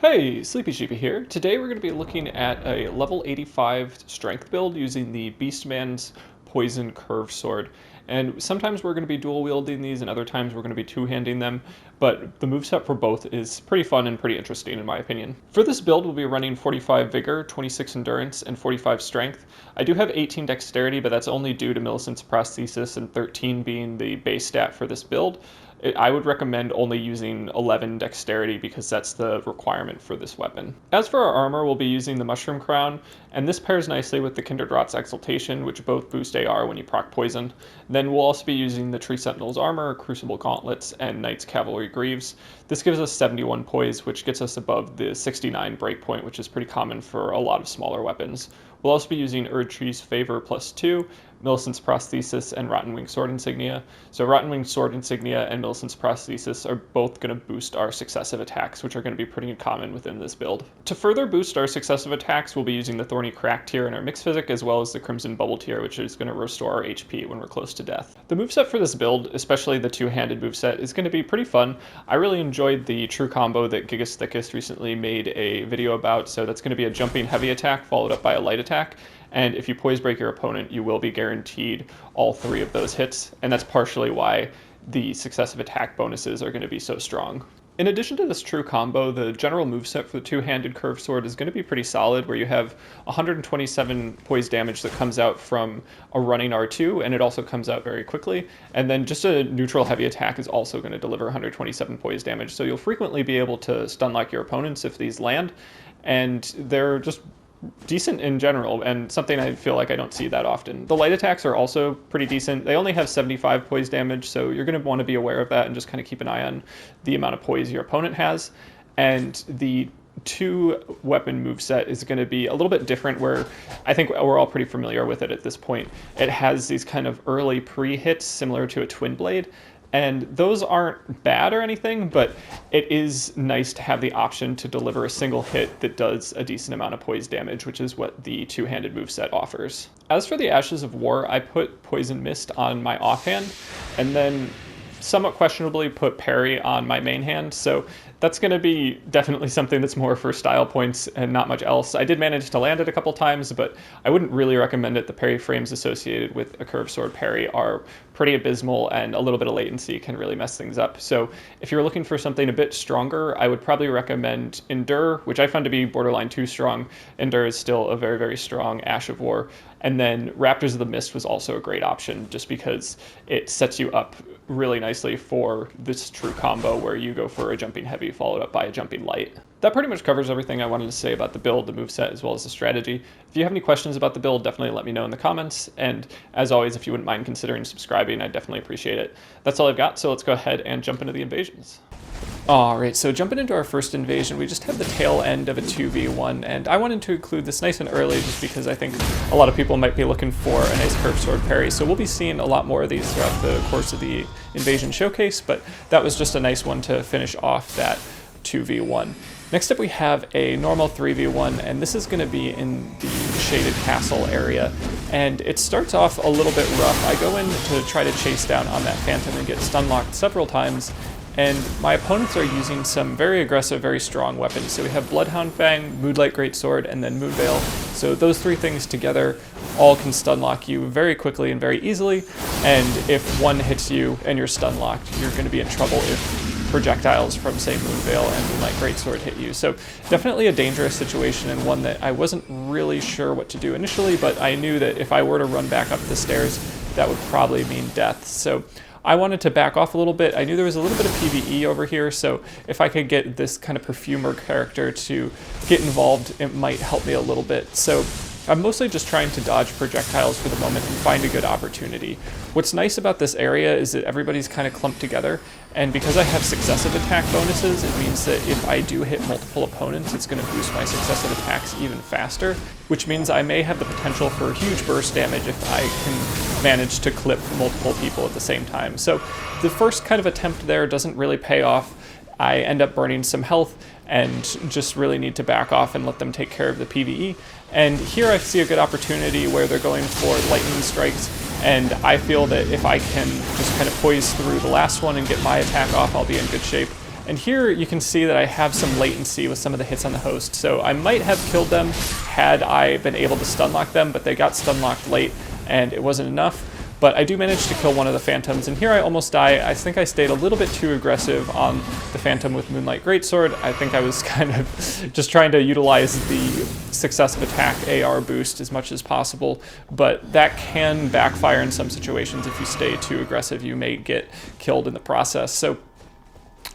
Hey, Sleepy Sheepy here. Today we're going to be looking at a level 85 strength build using the Beastman's Poison Curve Sword. And sometimes we're going to be dual wielding these and other times we're going to be two-handing them, but the moveset for both is pretty fun and pretty interesting in my opinion. For this build we'll be running 45 Vigor, 26 Endurance, and 45 Strength. I do have 18 Dexterity, but that's only due to Millicent's Prosthesis and 13 being the base stat for this build. I would recommend only using 11 Dexterity because that's the requirement for this weapon. As for our armor, we'll be using the Mushroom Crown, and this pairs nicely with the Kindred Rot's Exaltation, which both boost AR when you proc poison. Then we'll also be using the Tree Sentinel's armor, Crucible Gauntlets, and Knight's Cavalry Greaves. This gives us 71 poise, which gets us above the 69 breakpoint, which is pretty common for a lot of smaller weapons. We'll also be using Erdtree's Favor +2, Millicent's Prosthesis, and Rotten Wing Sword Insignia. So Rotten Wing Sword Insignia and Millicent's Prosthesis are both going to boost our successive attacks, which are going to be pretty common within this build. To further boost our successive attacks, we'll be using the Thorny Crack tier in our Mixed Physic, as well as the Crimson Bubble tier, which is going to restore our HP when we're close to death. The moveset for this build, especially the two-handed moveset, is going to be pretty fun. I really enjoyed the true combo that Gigas Thickest recently made a video about, so that's going to be a jumping heavy attack followed up by a light attack. And if you poise break your opponent, you will be guaranteed all three of those hits, and that's partially why the successive attack bonuses are going to be so strong. In addition to this true combo, the general moveset for the two-handed curved sword is going to be pretty solid, where you have 127 poise damage that comes out from a running R2, and it also comes out very quickly. And then just a neutral heavy attack is also going to deliver 127 poise damage, so you'll frequently be able to stun lock your opponents if these land, and they're just decent in general, and something I feel like I don't see that often. The light attacks are also pretty decent. They only have 75 poise damage, so you're going to want to be aware of that and just kind of keep an eye on the amount of poise your opponent has. And the two weapon moveset is going to be a little bit different, where I think we're all pretty familiar with it at this point. It has these kind of early pre-hits similar to a twin blade, and those aren't bad or anything, but it is nice to have the option to deliver a single hit that does a decent amount of poise damage, which is what the two-handed moveset offers. As for the Ashes of War, I put Poison Mist on my offhand, and then somewhat questionably put Parry on my main hand, so that's going to be definitely something that's more for style points and not much else. I did manage to land it a couple times, but I wouldn't really recommend it. The parry frames associated with a curved sword parry are pretty abysmal, and a little bit of latency can really mess things up. So if you're looking for something a bit stronger, I would probably recommend Endure, which I found to be borderline too strong. Endure is still a very, very strong Ash of War. And then Raptors of the Mist was also a great option, just because it sets you up really nicely for this true combo where you go for a jumping heavy followed up by a jumping light. That pretty much covers everything I wanted to say about the build, the moveset, as well as the strategy. If you have any questions about the build, definitely let me know in the comments. And as always, if you wouldn't mind considering subscribing, I'd definitely appreciate it. That's all I've got, so let's go ahead and jump into the invasions. Alright, so jumping into our first invasion, we just have the tail end of a 2v1, and I wanted to include this nice and early just because I think a lot of people might be looking for a nice curved sword parry, so we'll be seeing a lot more of these throughout the course of the invasion showcase, but that was just a nice one to finish off that 2v1. Next up we have a normal 3v1, and this is going to be in the shaded castle area, and it starts off a little bit rough. I go in to try to chase down on that phantom and get stun locked several times, and my opponents are using some very aggressive, very strong weapons. So we have Bloodhound Fang, Moonlight Greatsword, and then Moonveil. So those three things together all can stun lock you very quickly and very easily, and if one hits you and you're stun locked, you're going to be in trouble if projectiles from, say, Moonveil and Moonlight Greatsword hit you. So definitely a dangerous situation, and one that I wasn't really sure what to do initially, but I knew that if I were to run back up the stairs, that would probably mean death. So I wanted to back off a little bit. I knew there was a little bit of PvE over here, so if I could get this kind of perfumer character to get involved, it might help me a little bit. So I'm mostly just trying to dodge projectiles for the moment and find a good opportunity. What's nice about this area is that everybody's kind of clumped together, and because I have successive attack bonuses, it means that if I do hit multiple opponents, it's going to boost my successive attacks even faster, which means I may have the potential for huge burst damage if I can manage to clip multiple people at the same time. So the first kind of attempt there doesn't really pay off. I end up burning some health and just really need to back off and let them take care of the PvE. And here I see a good opportunity where they're going for lightning strikes, and I feel that if I can just kind of poise through the last one and get my attack off, I'll be in good shape. And here you can see that I have some latency with some of the hits on the host. So I might have killed them had I been able to stun lock them, but they got stun locked late and it wasn't enough. But I do manage to kill one of the Phantoms, and here I almost die. I think I stayed a little bit too aggressive on the Phantom with Moonlight Greatsword. I think I was kind of just trying to utilize the successive attack AR boost as much as possible, but that can backfire in some situations. If you stay too aggressive, you may get killed in the process. So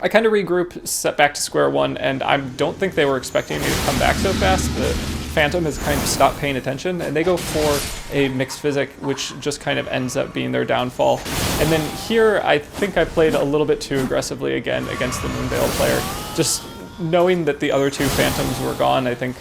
I kind of regroup, set back to square one, and I don't think they were expecting me to come back so fast. The Phantom has kind of stopped paying attention, and they go for a mixed physic, which just kind of ends up being their downfall. And then here, I think I played a little bit too aggressively again against the Moonveil player. Just knowing that the other two Phantoms were gone, I think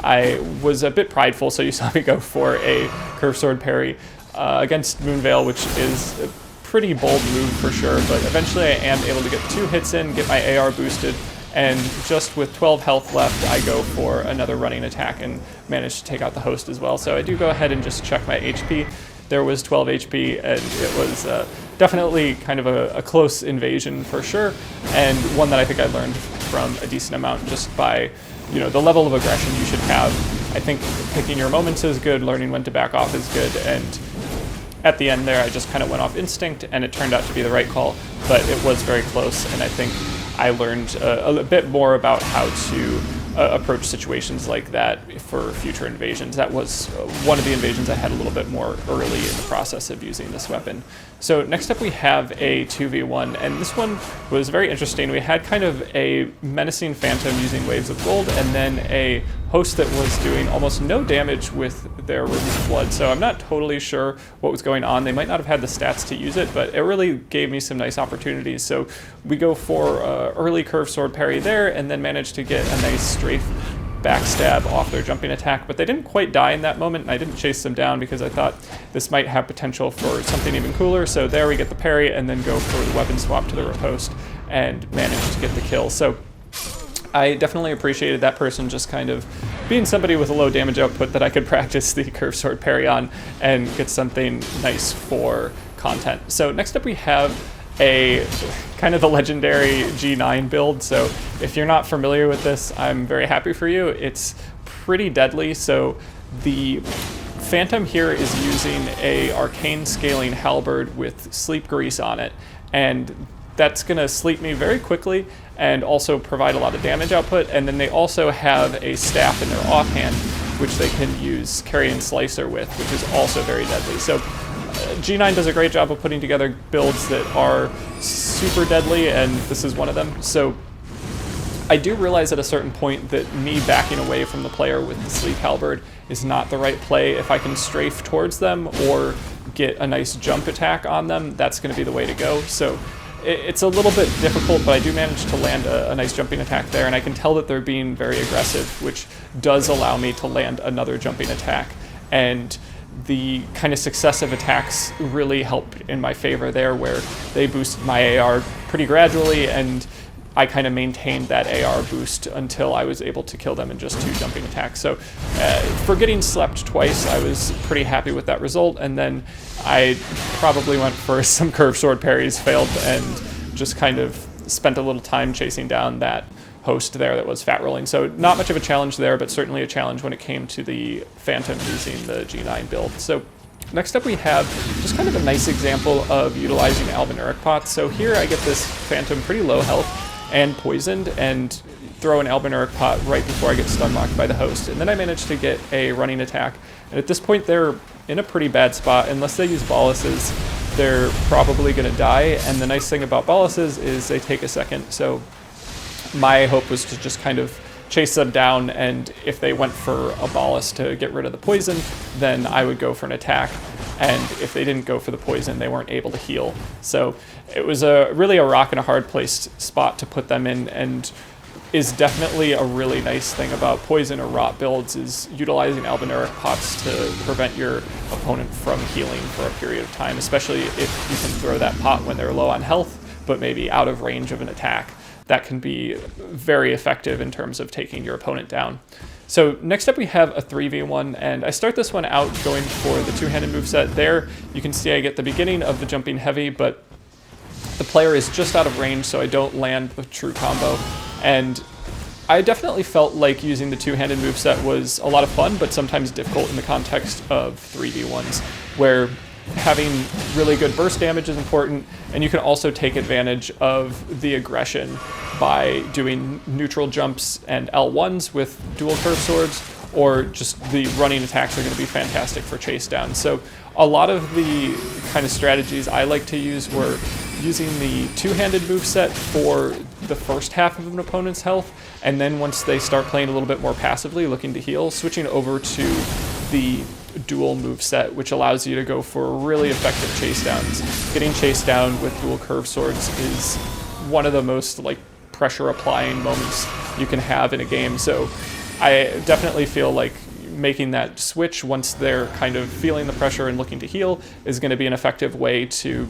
I was a bit prideful, so you saw me go for a Curve Sword parry against Moonveil, which is a pretty bold move for sure, but eventually I am able to get 2 hits in, get my AR boosted, and just with 12 health left, I go for another running attack and manage to take out the host as well. So I do go ahead and just check my HP. There was 12 HP, and it was definitely kind of a close invasion for sure, and one that I think I learned from a decent amount just by, you know, the level of aggression you should have. I think picking your moments is good, learning when to back off is good, and at the end there, I just kind of went off instinct, and it turned out to be the right call, but it was very close, and I think I learned a bit more about how to approach situations like that for future invasions. That was one of the invasions I had a little bit more early in the process of using this weapon. So next up we have a 2v1, and this one was very interesting. We had kind of a menacing Phantom using Waves of Gold, and then a host that was doing almost no damage with their Rivers of Blood. So I'm not totally sure what was going on. They might not have had the stats to use it, but it really gave me some nice opportunities. So we go for early Curve Sword parry there, and then manage to get a nice strafe backstab off their jumping attack, but they didn't quite die in that moment, and I didn't chase them down because I thought this might have potential for something even cooler. So there we get the parry, and then go for the weapon swap to the riposte and manage to get the kill. So I definitely appreciated that person just kind of being somebody with a low damage output that I could practice the Curve Sword parry on and get something nice for content. So next up we have a kind of the legendary G9 build. So if you're not familiar with this, I'm very happy for you. It's pretty deadly. So the Phantom here is using a arcane scaling halberd with sleep grease on it, and that's gonna sleep me very quickly and also provide a lot of damage output. And then they also have a staff in their offhand, which they can use Carrion Slicer with, which is also very deadly. So G9 does a great job of putting together builds that are super deadly, and this is one of them. So I do realize at a certain point that me backing away from the player with the Sleep Halberd is not the right play. If I can strafe towards them or get a nice jump attack on them, that's going to be the way to go. So it's a little bit difficult, but I do manage to land a nice jumping attack there, and I can tell that they're being very aggressive, which does allow me to land another jumping attack. And the kind of successive attacks really help in my favor there, where they boost my AR pretty gradually, and I kind of maintained that AR boost until I was able to kill them in just 2 jumping attacks. So for getting slept twice, I was pretty happy with that result, and then I probably went for some Curve Sword parries, failed, and just kind of spent a little time chasing down that host there that was fat rolling. So not much of a challenge there, but certainly a challenge when it came to the Phantom using the G9 build. So next up we have just kind of a nice example of utilizing Albinauric pots. So here I get this Phantom pretty low health and poisoned, and throw an Albinauric pot right before I get stun locked by the host. And then I manage to get a running attack. And at this point they're in a pretty bad spot. Unless they use boluses, they're probably gonna die. And the nice thing about boluses is they take a second. So my hope was to just kind of chase them down, and if they went for a bolus to get rid of the poison, then I would go for an attack. And if they didn't go for the poison, they weren't able to heal. So it was really a rock and a hard place spot to put them in, and is definitely a really nice thing about poison or rot builds, is utilizing Albinauric pots to prevent your opponent from healing for a period of time, especially if you can throw that pot when they're low on health, but maybe out of range of an attack. That can be very effective in terms of taking your opponent down. So next up we have a 3v1, and I start this one out going for the two-handed moveset. There you can see I get the beginning of the jumping heavy, but the player is just out of range, so I don't land the true combo. And I definitely felt like using the two-handed moveset was a lot of fun, but sometimes difficult in the context of 3v1s, where having really good burst damage is important, and you can also take advantage of the aggression by doing neutral jumps and L1s with dual curve swords, or just the running attacks are going to be fantastic for chase down. So a lot of the kind of strategies I like to use were using the two-handed moveset for the first half of an opponent's health, and then once they start playing a little bit more passively, looking to heal, switching over to the dual moveset, which allows you to go for really effective chase downs. Getting chased down with dual curve swords is one of the most like pressure applying moments you can have in a game. So I definitely feel like making that switch once they're kind of feeling the pressure and looking to heal is going to be an effective way to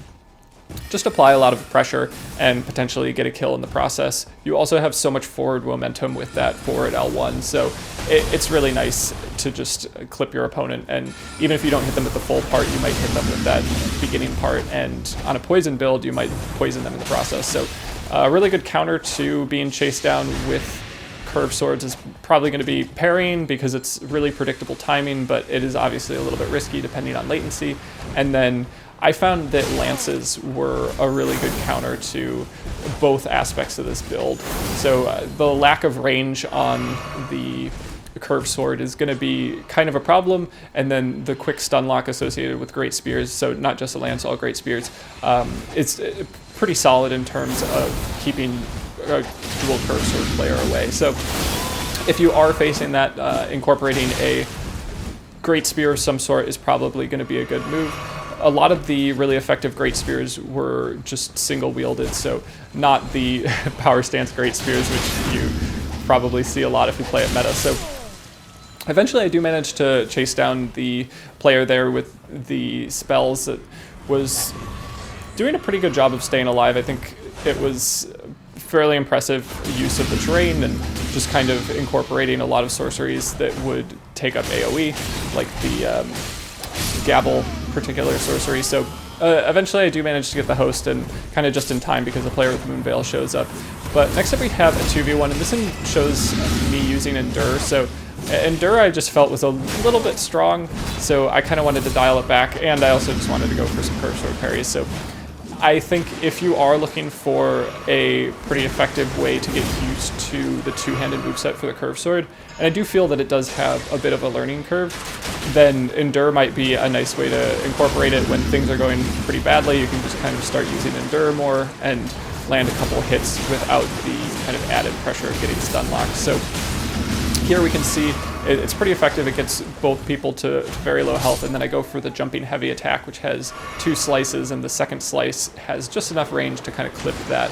just apply a lot of pressure and potentially get a kill in the process. You also have so much forward momentum with that forward L1, so it's really nice to just clip your opponent, and even if you don't hit them with the full part, you might hit them with that beginning part, and on a poison build, you might poison them in the process. So a really good counter to being chased down with curved swords is probably going to be parrying, because it's really predictable timing, but it is obviously a little bit risky depending on latency. And then I found that lances were a really good counter to both aspects of this build. So the lack of range on the curved sword is going to be kind of a problem, and then the quick stun lock associated with great spears, so not just a lance, all great spears, it's pretty solid in terms of keeping a dual curved sword player away. So if you are facing that, incorporating a great spear of some sort is probably going to be a good move. A lot of the really effective great spears were just single wielded, so not the power stance great spears, which you probably see a lot if you play at meta. So eventually I do manage to chase down the player there with the spells that was doing a pretty good job of staying alive. I think it was fairly impressive use of the terrain and just kind of incorporating a lot of sorceries that would take up AoE, like the Gabble particular sorcery. So eventually I do manage to get the host, and kind of just in time because the player with Moonveil shows up. But next up we have a 2v1, and this one shows me using Endure. So Endure I just felt was a little bit strong, so I kind of wanted to dial it back, and I also just wanted to go for some curved sword parries. So I think if you are looking for a pretty effective way to get used to the two-handed moveset for the curved sword, and I do feel that it does have a bit of a learning curve, then Endure might be a nice way to incorporate it when things are going pretty badly. You can just kind of start using Endure more and land a couple hits without the kind of added pressure of getting stun locked. So here we can see it's pretty effective. It gets both people to very low health, and then I go for the jumping heavy attack, which has 2 slices, and the second slice has just enough range to kind of clip that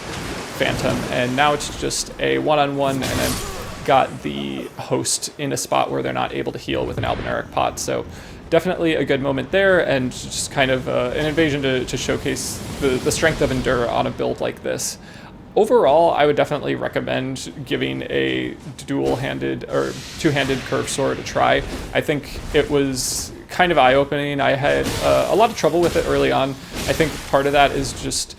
phantom. And now it's just a one-on-one, and I've got the host in a spot where they're not able to heal with an Albinauric pot. So definitely a good moment there, and just kind of an invasion to showcase the strength of Endure on a build like this. Overall, I would definitely recommend giving a dual-handed or two-handed curved sword a try. I think it was kind of eye-opening. I had a lot of trouble with it early on. I think part of that is just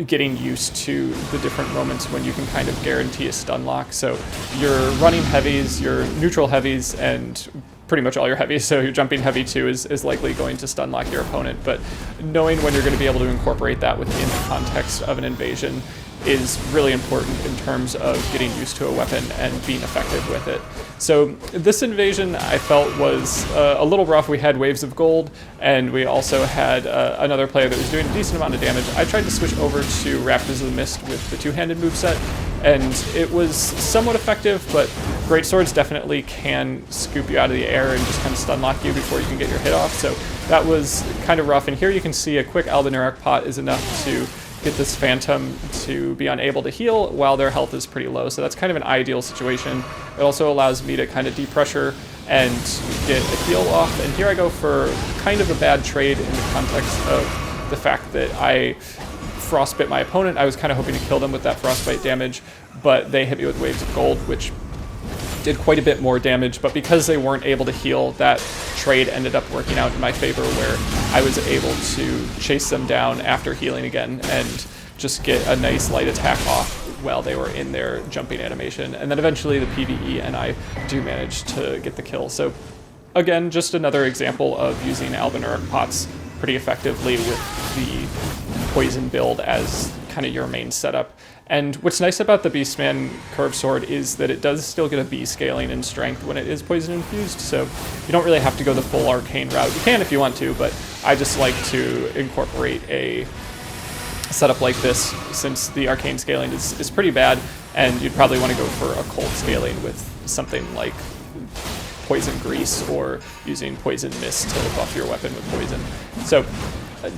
getting used to the different moments when you can kind of guarantee a stun lock. So your running heavies, your neutral heavies, and pretty much all your heavies, so your jumping heavy too is likely going to stun lock your opponent, but knowing when you're going to be able to incorporate that within the context of an invasion is really important in terms of getting used to a weapon and being effective with it. So this invasion I felt was a little rough. We had waves of gold, and we also had another player that was doing a decent amount of damage. I tried to switch over to Raptors of the Mist with the two-handed moveset, and it was somewhat effective, but great swords definitely can scoop you out of the air and just kind of stun lock you before you can get your hit off. So that was kind of rough, and here you can see a quick Albinauric pot is enough to get this phantom to be unable to heal while their health is pretty low. So that's kind of an ideal situation. It also allows me to kind of depressure and get a heal off. And here I go for kind of a bad trade in the context of the fact that I frostbit my opponent. I was kind of hoping to kill them with that frostbite damage, but they hit me with waves of gold, which did quite a bit more damage, but because they weren't able to heal, that trade ended up working out in my favor, where I was able to chase them down after healing again and just get a nice light attack off while they were in their jumping animation. And then eventually the PvE and I do manage to get the kill. So again, just another example of using Albinauric pots pretty effectively with the poison build as kind of your main setup. And what's nice about the Beastman curved sword is that it does still get a B scaling in strength when it is poison infused, so you don't really have to go the full arcane route. You can if you want to, but I just like to incorporate a setup like this since the arcane scaling is pretty bad, and you'd probably want to go for occult scaling with something like poison grease or using poison mist to buff your weapon with poison. So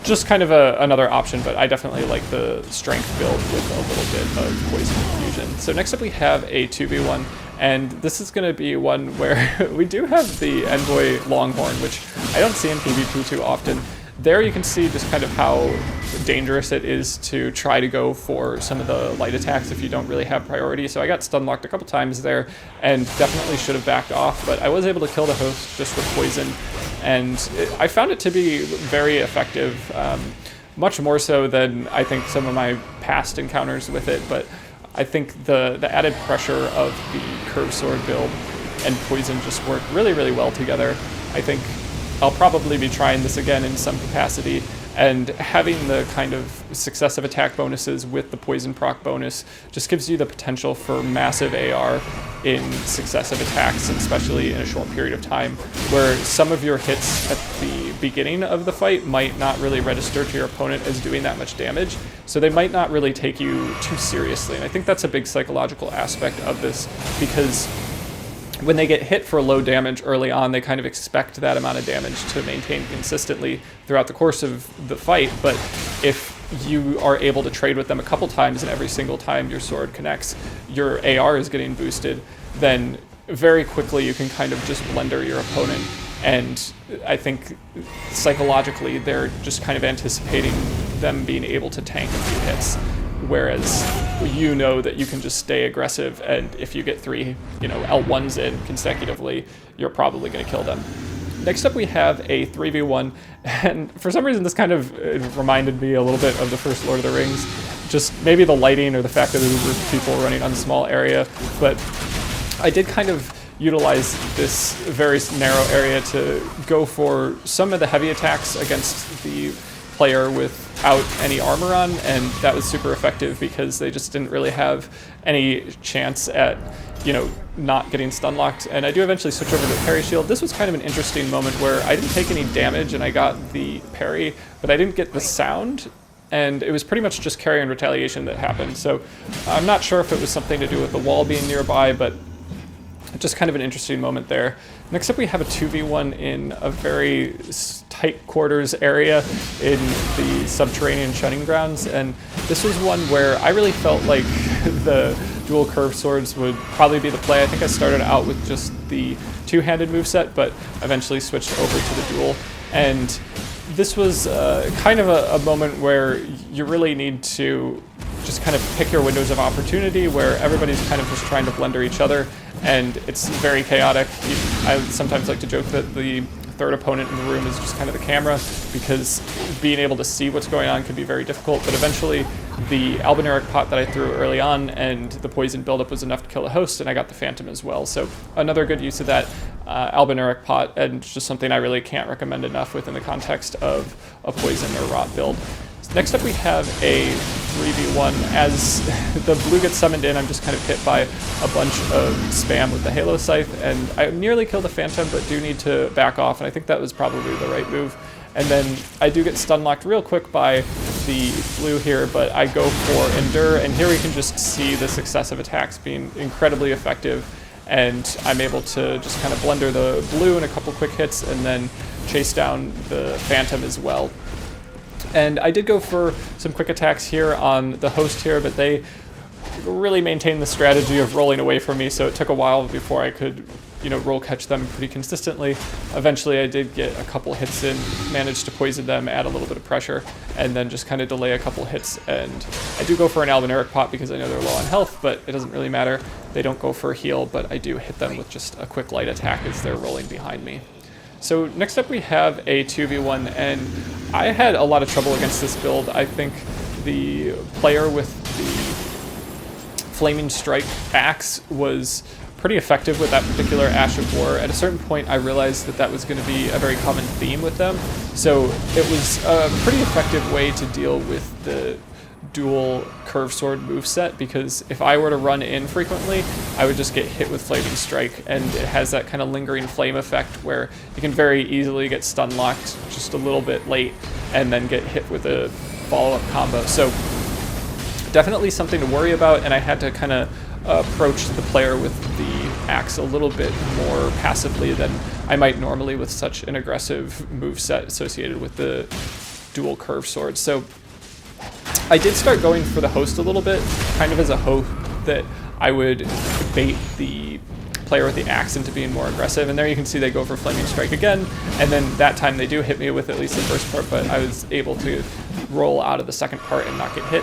just kind of another option, but I definitely like the strength build with a little bit of poison infusion. So next up we have a 2v1, and this is going to be one where we do have the Envoy Longhorn, which I don't see in PvP too often. There you can see just kind of how dangerous it is to try to go for some of the light attacks if you don't really have priority. So I got stun locked a couple times there and definitely should have backed off, but I was able to kill the host just with poison, and I found it to be very effective, much more so than I think some of my past encounters with it. But I think the added pressure of the curved sword build and poison just work really, really well together. I think I'll probably be trying this again in some capacity, and having the kind of successive attack bonuses with the poison proc bonus just gives you the potential for massive AR in successive attacks, especially in a short period of time, where some of your hits at the beginning of the fight might not really register to your opponent as doing that much damage, so they might not really take you too seriously. And I think that's a big psychological aspect of this, because when they get hit for low damage early on, they kind of expect that amount of damage to maintain consistently throughout the course of the fight. But if you are able to trade with them a couple times and every single time your sword connects, your AR is getting boosted, then very quickly you can kind of just blender your opponent. And I think psychologically they're just kind of anticipating them being able to tank a few hits. Whereas you know that you can just stay aggressive, and if you get 3, L1s in consecutively, you're probably going to kill them. Next up we have a 3v1, and for some reason this kind of reminded me a little bit of the first Lord of the Rings. Just maybe the lighting or the fact that there was a group of people running on a small area, but I did kind of utilize this very narrow area to go for some of the heavy attacks against the player without any armor on, and that was super effective because they just didn't really have any chance at, not getting stun locked. And I do eventually switch over to the parry shield. This was kind of an interesting moment where I didn't take any damage and I got the parry, but I didn't get the sound, and it was pretty much just carry and retaliation that happened. So I'm not sure if it was something to do with the wall being nearby, but just kind of an interesting moment there. Next up we have a 2v1 in a very tight quarters area in the subterranean shunning grounds, and this was one where I really felt like the dual curved swords would probably be the play. I think I started out with just the two-handed moveset, but eventually switched over to the duel, and this was kind of a moment where you really need to just kind of pick your windows of opportunity, where everybody's kind of just trying to blender each other, and it's very chaotic. I sometimes like to joke that the third opponent in the room is just kind of the camera, because being able to see what's going on can be very difficult. But eventually the Albinauric pot that I threw early on and the poison buildup was enough to kill a host, and I got the Phantom as well. So another good use of that Albinauric pot, and just something I really can't recommend enough within the context of a poison or rot build. Next up we have a 3v1. As the blue gets summoned in, I'm just kind of hit by a bunch of spam with the Halo Scythe, and I nearly kill the Phantom, but do need to back off, and I think that was probably the right move. And then I do get stun locked real quick by the blue here, but I go for Endure, and here we can just see the successive attacks being incredibly effective, and I'm able to just kind of blender the blue in a couple quick hits and then chase down the Phantom as well. And I did go for some quick attacks here on the host here, but they really maintained the strategy of rolling away from me, so it took a while before I could, roll catch them pretty consistently. Eventually I did get a couple hits in, managed to poison them, add a little bit of pressure, and then just kind of delay a couple hits. And I do go for an Albinauric pot because I know they're low on health, but it doesn't really matter. They don't go for a heal, but I do hit them with just a quick light attack as they're rolling behind me. So next up we have a 2v1, and I had a lot of trouble against this build. I think the player with the Flaming Strike axe was pretty effective with that particular Ash of War. At a certain point, I realized that that was going to be a very common theme with them, so it was a pretty effective way to deal with the dual curve sword moveset, because if I were to run in frequently, I would just get hit with Flaming Strike, and it has that kind of lingering flame effect where you can very easily get stun locked just a little bit late and then get hit with a follow-up combo. So definitely something to worry about, and I had to kind of approach the player with the axe a little bit more passively than I might normally with such an aggressive moveset associated with the dual curve sword. So I did start going for the host a little bit, kind of as a hope that I would bait the player with the axe into being more aggressive, and there you can see they go for Flaming Strike again, and then that time they do hit me with at least the first part, but I was able to roll out of the second part and not get hit.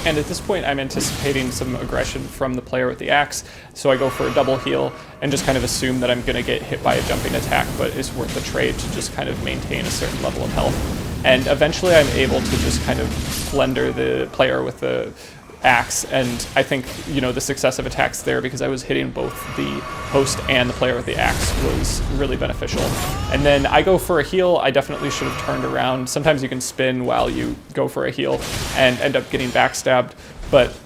And at this point I'm anticipating some aggression from the player with the axe, so I go for a double heal and just kind of assume that I'm going to get hit by a jumping attack, but it's worth the trade to just kind of maintain a certain level of health. And eventually I'm able to just kind of blender the player with the axe, and I think, you know, the successive attacks there, because I was hitting both the host and the player with the axe, was really beneficial. And then I go for a heal. I definitely should have turned around. Sometimes you can spin while you go for a heal and end up getting backstabbed, but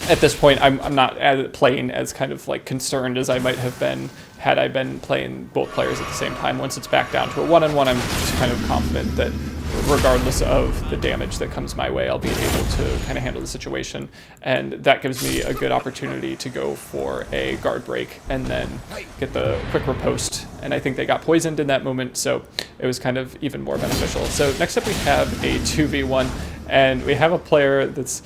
at this point I'm not playing as kind of like concerned as I might have been had I been playing both players at the same time. Once it's back down to a one-on-one, I'm just kind of confident that regardless of the damage that comes my way, I'll be able to kind of handle the situation, and that gives me a good opportunity to go for a guard break and then get the quick riposte, and I think they got poisoned in that moment, so it was kind of even more beneficial. So next up we have a 2v1, and we have a player that's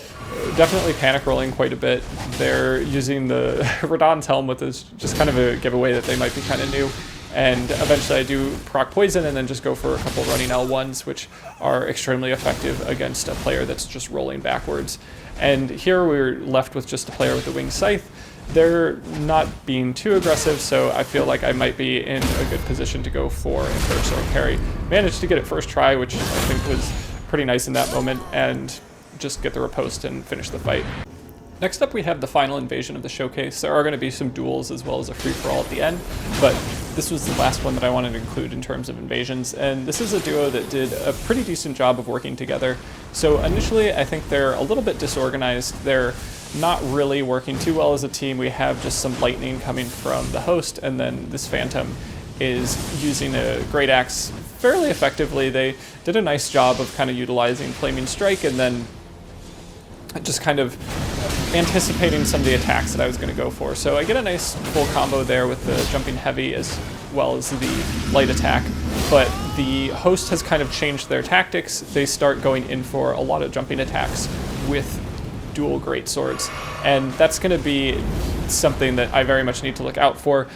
definitely panic rolling quite a bit. They're using the Radahn's Helm, is just kind of a giveaway that they might be kind of new. And eventually I do proc poison and then just go for a couple running L1s, which are extremely effective against a player that's just rolling backwards. And here we're left with just a player with the Winged Scythe. They're not being too aggressive, so I feel like I might be in a good position to go for a Curve Sword carry. Managed to get it first try, which I think was pretty nice in that moment, and just get the riposte and finish the fight. Next up we have the final invasion of the showcase. There are going to be some duels as well as a free-for-all at the end, but this was the last one that I wanted to include in terms of invasions, and this is a duo that did a pretty decent job of working together. So initially I think they're a little bit disorganized. They're not really working too well as a team. We have just some lightning coming from the host, and then this Phantom is using a Great Axe fairly effectively. They did a nice job of kind of utilizing Flaming Strike and then just kind of anticipating some of the attacks that I was going to go for. So I get a nice full combo there with the jumping heavy as well as the light attack, but the host has kind of changed their tactics. They start going in for a lot of jumping attacks with dual great swords, and that's going to be something that I very much need to look out for.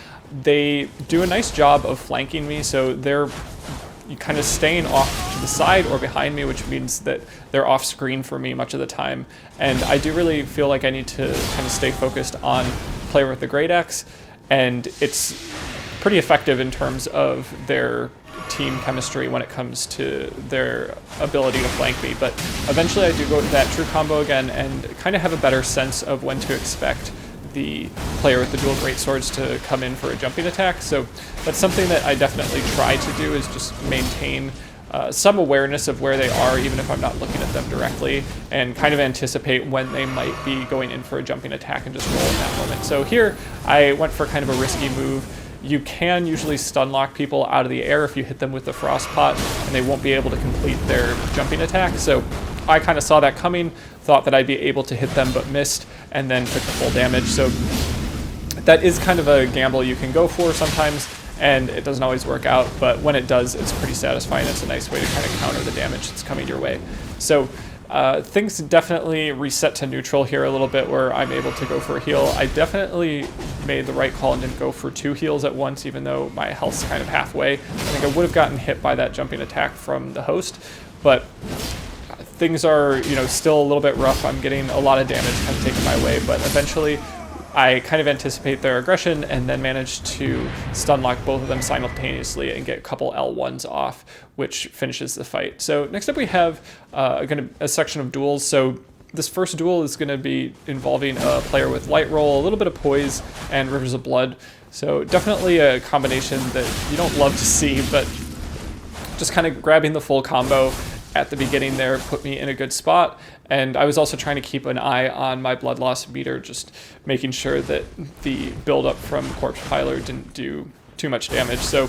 They do a nice job of flanking me, so they're kind of staying off to the side or behind me, which means that they're off screen for me much of the time. And I do really feel like I need to kind of stay focused on player with the Great Axe, and it's pretty effective in terms of their team chemistry when it comes to their ability to flank me. But eventually I do go to that true combo again and kind of have a better sense of when to expect the player with the dual great swords to come in for a jumping attack. So that's something that I definitely try to do, is just maintain some awareness of where they are, even if I'm not looking at them directly, and kind of anticipate when they might be going in for a jumping attack and just roll in that moment. So here I went for kind of a risky move. You can usually stun lock people out of the air if you hit them with the frost pot, and they won't be able to complete their jumping attack. So I kind of saw that coming, thought that I'd be able to hit them but missed, and then took the full damage. So that is kind of a gamble you can go for sometimes, and it doesn't always work out, but when it does, it's pretty satisfying. It's a nice way to kind of counter the damage that's coming your way. So things definitely reset to neutral here a little bit, where I'm able to go for a heal. I definitely made the right call and didn't go for 2 heals at once, even though my health's kind of halfway. I think I would have gotten hit by that jumping attack from the host, but things are, you know, still a little bit rough. I'm getting a lot of damage kind of taken my way, but eventually I kind of anticipate their aggression and then manage to stun lock both of them simultaneously and get a couple L1s off, which finishes the fight. So next up we have a section of duels. So this first duel is going to be involving a player with light roll, a little bit of poise, and rivers of blood. So definitely a combination that you don't love to see, but just kind of grabbing the full combo at the beginning there put me in a good spot. And I was also trying to keep an eye on my blood loss meter, just making sure that the buildup from Corpse Piler didn't do too much damage. So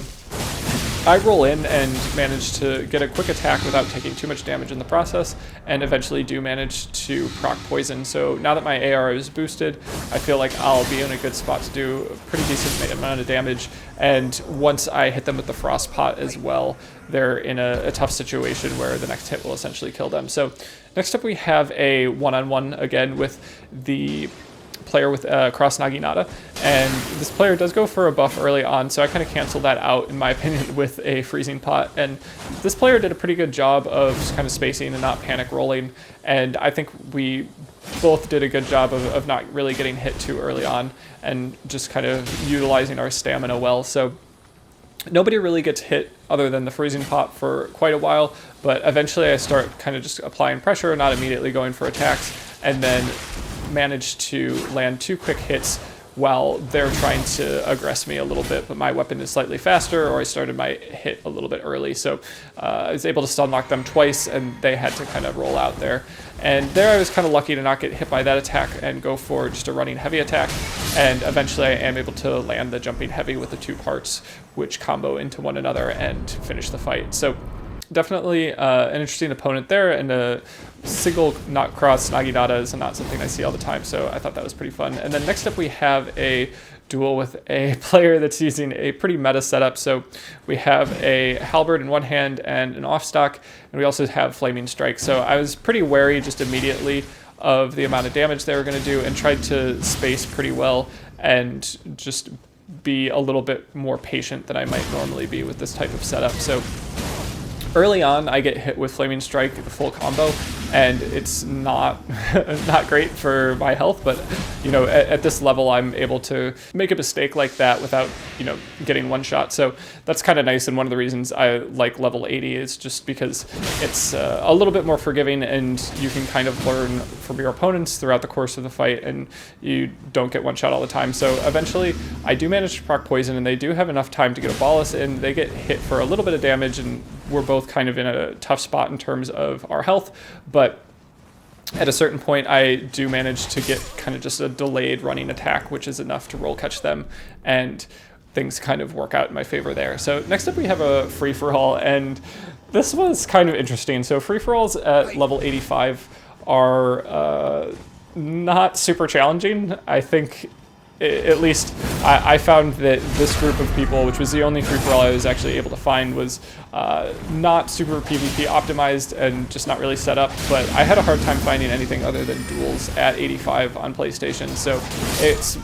I roll in and manage to get a quick attack without taking too much damage in the process, and eventually do manage to proc poison. So now that my AR is boosted, I feel like I'll be in a good spot to do a pretty decent amount of damage. And once I hit them with the Frost Pot as well, they're in a tough situation where the next hit will essentially kill them. So next up we have a one-on-one again with the player with Cross Naginata, and this player does go for a buff early on, so I kind of cancel that out in my opinion with a freezing pot. And this player did a pretty good job of just kind of spacing and not panic rolling, and I think we both did a good job of not really getting hit too early on and just kind of utilizing our stamina well. So nobody really gets hit other than the freezing pot for quite a while, but eventually I start kind of just applying pressure, not immediately going for attacks, and then managed to land 2 quick hits while they're trying to aggress me a little bit, but my weapon is slightly faster, or I started my hit a little bit early. So I was able to stun lock them twice, and they had to kind of roll out there. And there I was kind of lucky to not get hit by that attack and go for just a running heavy attack. And eventually I am able to land the jumping heavy with the 2 parts, which combo into one another and finish the fight. So definitely an interesting opponent there, and a single not cross Naginata is not something I see all the time, so I thought that was pretty fun. And then next up we have a duel with a player that's using a pretty meta setup. So we have a halberd in one hand and an offstock, and we also have flaming strike. So I was pretty wary just immediately of the amount of damage they were going to do, and tried to space pretty well and just be a little bit more patient than I might normally be with this type of setup. So early on, I get hit with Flaming Strike, the full combo, and it's not not great for my health, but you know, at this level I'm able to make a mistake like that without, you know, getting one shot. So that's kind of nice, and one of the reasons I like level 80 is just because it's a little bit more forgiving, and you can kind of learn from your opponents throughout the course of the fight, and you don't get one shot all the time. So eventually I do manage to proc poison, and they do have enough time to get a bolus in. They get hit for a little bit of damage, and we're both kind of in a tough spot in terms of our health, but at a certain point I do manage to get kind of just a delayed running attack, which is enough to roll catch them, and things kind of work out in my favor there. So next up we have a free-for-all, and this was kind of interesting. So free-for-alls at level 85 are not super challenging. I think at least I found that this group of people, which was the only free-for-all I was actually able to find, was not super PvP optimized and just not really set up, but I had a hard time finding anything other than Duels at 85 on PlayStation, so it's,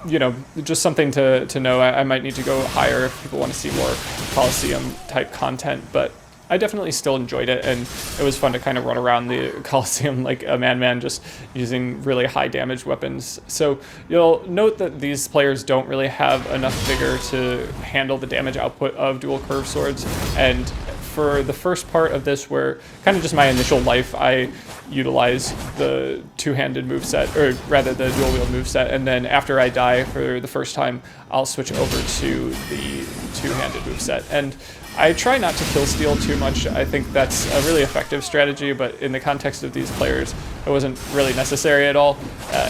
you know, just something to know. I might need to go higher if people want to see more Coliseum-type content, but I definitely still enjoyed it, and it was fun to kind of run around the Coliseum like a madman, just using really high damage weapons. So you'll note that these players don't really have enough vigor to handle the damage output of dual curve swords, and for the first part of this, where kind of just my initial life, I utilize the two-handed moveset, or rather the dual wield moveset, and then after I die for the first time, I'll switch over to the two-handed moveset. And I try not to kill steal too much. I think that's a really effective strategy, but in the context of these players, it wasn't really necessary at all.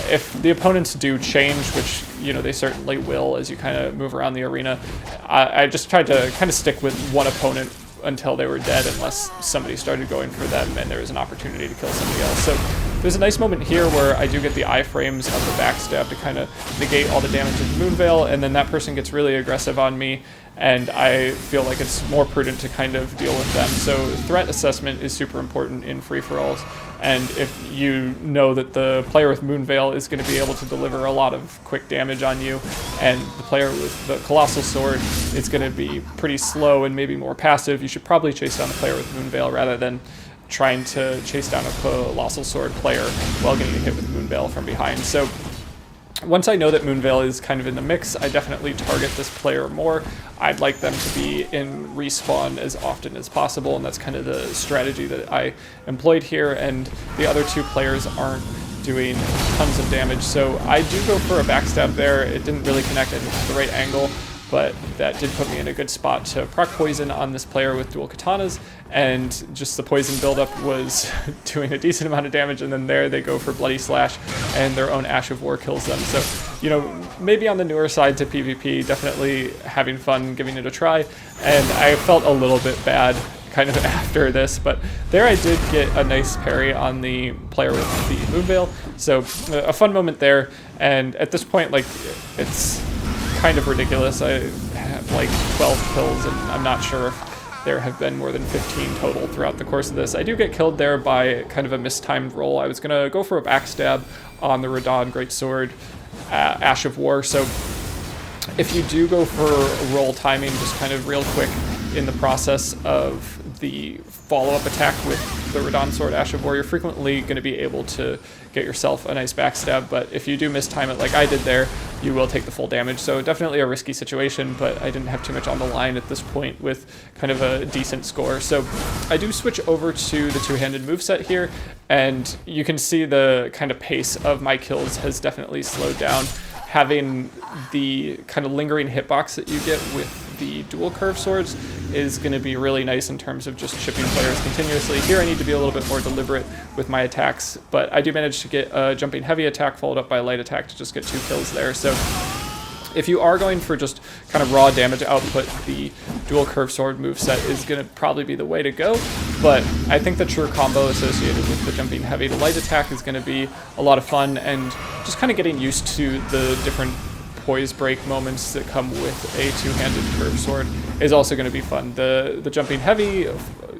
If the opponents do change, which, you know, they certainly will as you kind of move around the arena, I just tried to kind of stick with one opponent until they were dead, unless somebody started going for them and there was an opportunity to kill somebody else. So there's a nice moment here where I do get the iframes of the backstab to kind of negate all the damage of the Moonveil, and then that person gets really aggressive on me, and I feel like it's more prudent to kind of deal with them. So threat assessment is super important in free-for-alls, and if you know that the player with Moonveil is going to be able to deliver a lot of quick damage on you, and the player with the Colossal Sword is going to be pretty slow and maybe more passive, you should probably chase down the player with Moonveil rather than trying to chase down a Colossal Sword player while getting hit with Moonveil from behind. So once I know that Moonveil is kind of in the mix, I definitely target this player more. I'd like them to be in respawn as often as possible, and that's kind of the strategy that I employed here, and the other two players aren't doing tons of damage. So I do go for a backstab there. It didn't really connect at the right angle, but that did put me in a good spot to proc poison on this player with dual katanas, and just the poison buildup was doing a decent amount of damage, and then there they go for Bloody Slash, and their own Ash of War kills them. So, you know, maybe on the newer side to PvP, definitely having fun giving it a try, and I felt a little bit bad kind of after this, but there I did get a nice parry on the player with the Moonveil, so a fun moment there, and at this point, like, it's kind of ridiculous. I have like 12 kills, and I'm not sure if there have been more than 15 total throughout the course of this. I do get killed there by kind of a mistimed roll. I was going to go for a backstab on the Radahn Greatsword Ash of War, so if you do go for roll timing, just kind of real quick in the process of the follow-up attack with the Radahn Sword Ash of War, you're frequently going to be able to get yourself a nice backstab, but if you do mistime it like I did there, you will take the full damage. So definitely a risky situation, but I didn't have too much on the line at this point with kind of a decent score. So I do switch over to the two-handed moveset here, and you can see the kind of pace of my kills has definitely slowed down. Having the kind of lingering hitbox that you get with the dual curve swords is going to be really nice in terms of just chipping players continuously. Here I need to be a little bit more deliberate with my attacks, but I do manage to get a jumping heavy attack followed up by a light attack to just get 2 kills there. So if you are going for just kind of raw damage output, the dual curve sword moveset is going to probably be the way to go, but I think the true combo associated with the jumping heavy to light attack is going to be a lot of fun, and just kind of getting used to the different poise break moments that come with a two-handed curve sword is also going to be fun. The jumping heavy,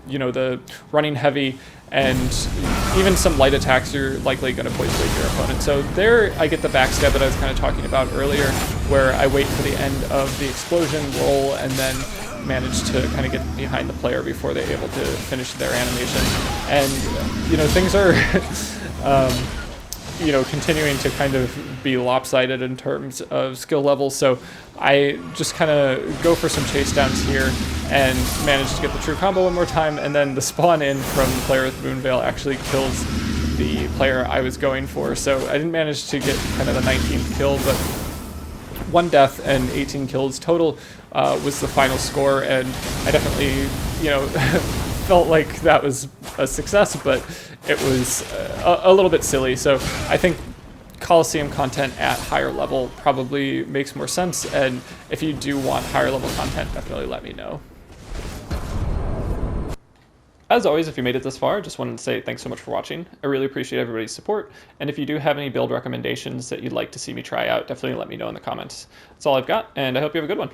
you know, the running heavy, and even some light attacks you're likely going to poise break your opponent. So there I get the backstab that I was kind of talking about earlier, where I wait for the end of the explosion, roll, and then manage to kind of get behind the player before they're able to finish their animation. And, you know, things are you know, continuing to kind of be lopsided in terms of skill levels, so I just kind of go for some chase downs here and manage to get the true combo one more time, and then the spawn in from the player with Moonveil actually kills the player I was going for, so I didn't manage to get kind of the 19th kill, but 1 death and 18 kills total was the final score, and I definitely, you know, felt like that was a success, but it was a little bit silly. So I think Coliseum content at higher level probably makes more sense, and if you do want higher level content, definitely let me know. As always, if you made it this far, I just wanted to say thanks so much for watching. I really appreciate everybody's support, and if you do have any build recommendations that you'd like to see me try out, definitely let me know in the comments. That's all I've got, and I hope you have a good one.